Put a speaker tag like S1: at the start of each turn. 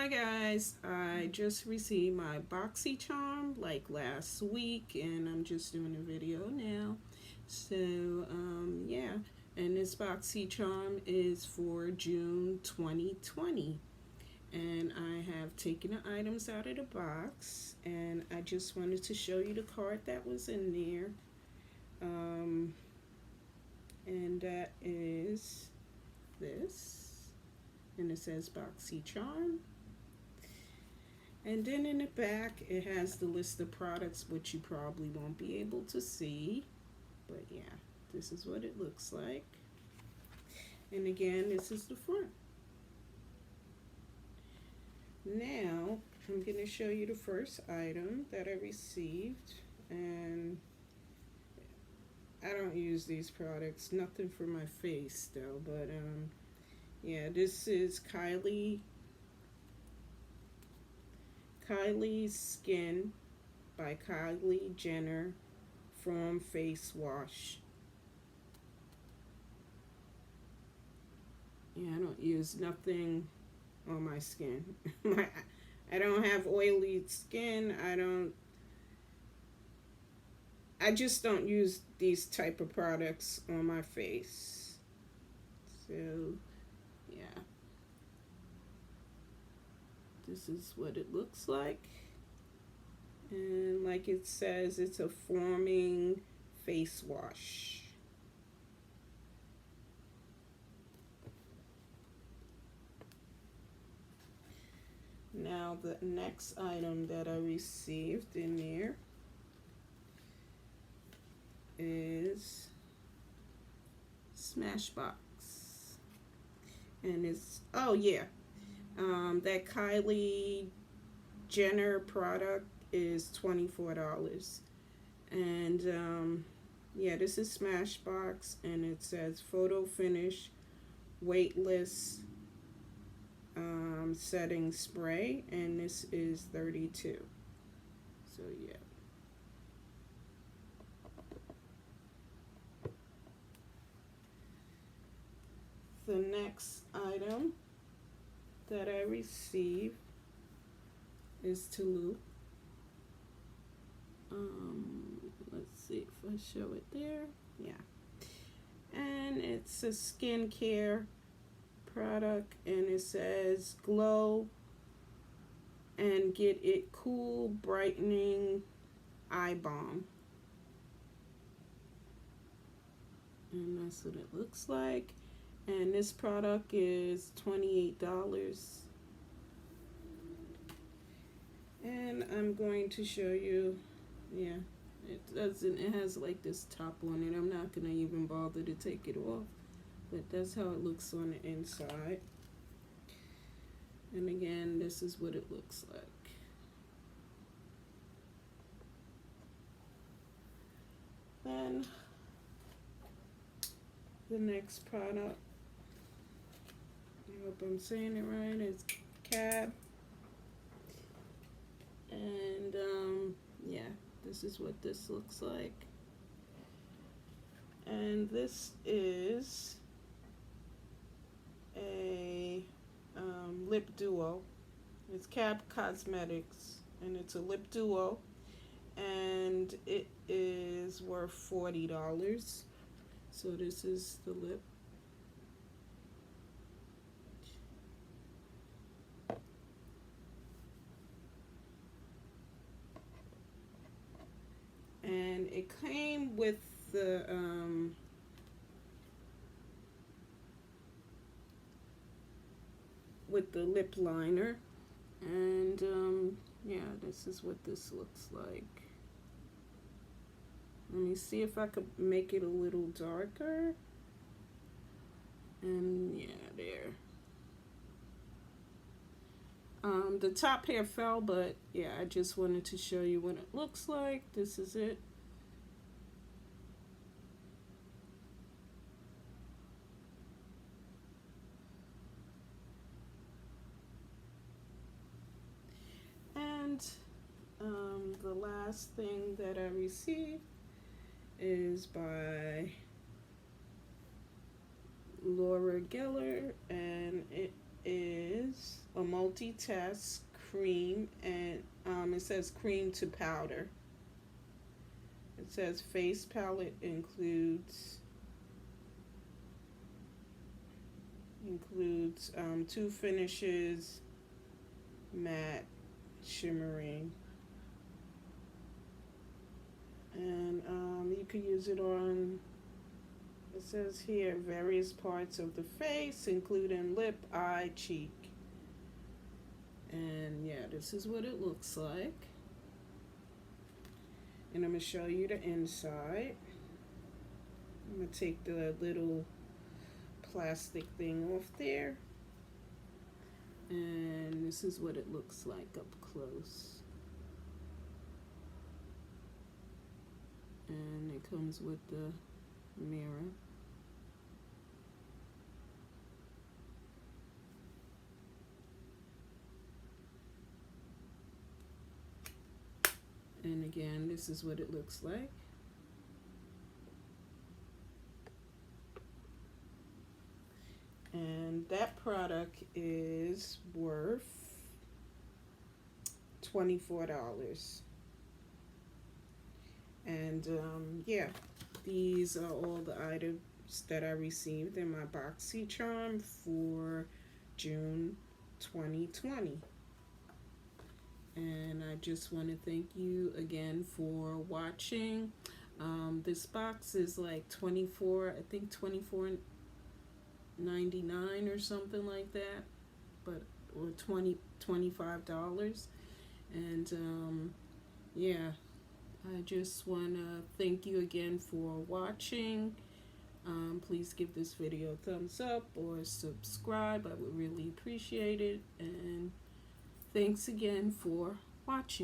S1: Hi guys, I just received my Boxy charm like last week and I'm just doing a video now. So yeah, and this Boxy charm is for June 2020. And I have taken the items out of the box and I just wanted to show you the card that was in there. And that is this. And it says Boxy charm. And then in the back, it has the list of products, which you probably won't be able to see. But yeah, this is what it looks like. And again, this is the front. Now, I'm going to show you the first item that I received. And I don't use these products, nothing for my face though. But yeah, this is Kylie's Skin by Kylie Jenner from Face Wash. Yeah, I don't use nothing on my skin. I don't have oily skin. I just don't use these type of products on my face. So, yeah. This is what it looks like. And like it says, it's a foaming face wash. Now the next item that I received in there is Smashbox. And it's, oh yeah, that Kylie Jenner product is $24. And yeah, this is Smashbox, and it says photo finish weightless setting spray, and this is $32. So yeah. The next item that I received is Tula. Let's see if I show it there. Yeah. And it's a skincare product, and it says glow and get it cool brightening eye balm. And that's what it looks like. And this product is $28. And I'm going to show you, yeah, it has like this top on it. I'm not going to even bother to take it off. But that's how it looks on the inside. And again, this is what it looks like. Then the next product, I hope I'm saying it right, is Kab. And yeah, this is what this looks like. And this is a lip duo. It's Kab Cosmetics, and it's a lip duo, and it is worth $40. So this is the lip. And it came with the lip liner, and yeah, this is what this looks like. Let me see if I could make it a little darker. And yeah, there. The top hair fell, but yeah, I just wanted to show you what it looks like. This is it. And the last thing that I received is by Laura Geller, and it is a multitask cream, and it says cream to powder. It says face palette includes two finishes, matte, shimmering, and you can use it on, it says here, various parts of the face, including lip, eye, cheek. And yeah, this is what it looks like. And I'm going to show you the inside. I'm going to take the little plastic thing off there. And this is what it looks like up close. And it comes with the mirror. And again, this is what it looks like. And that product is worth $24. And yeah, these are all the items that I received in my Boxy charm for June 2020. And I just want to thank you again for watching. This box is like $24.99 or something like that, but or $25. And yeah, I just want to thank you again for watching. Please give this video a thumbs up or subscribe. I would really appreciate it. And thanks again for watching.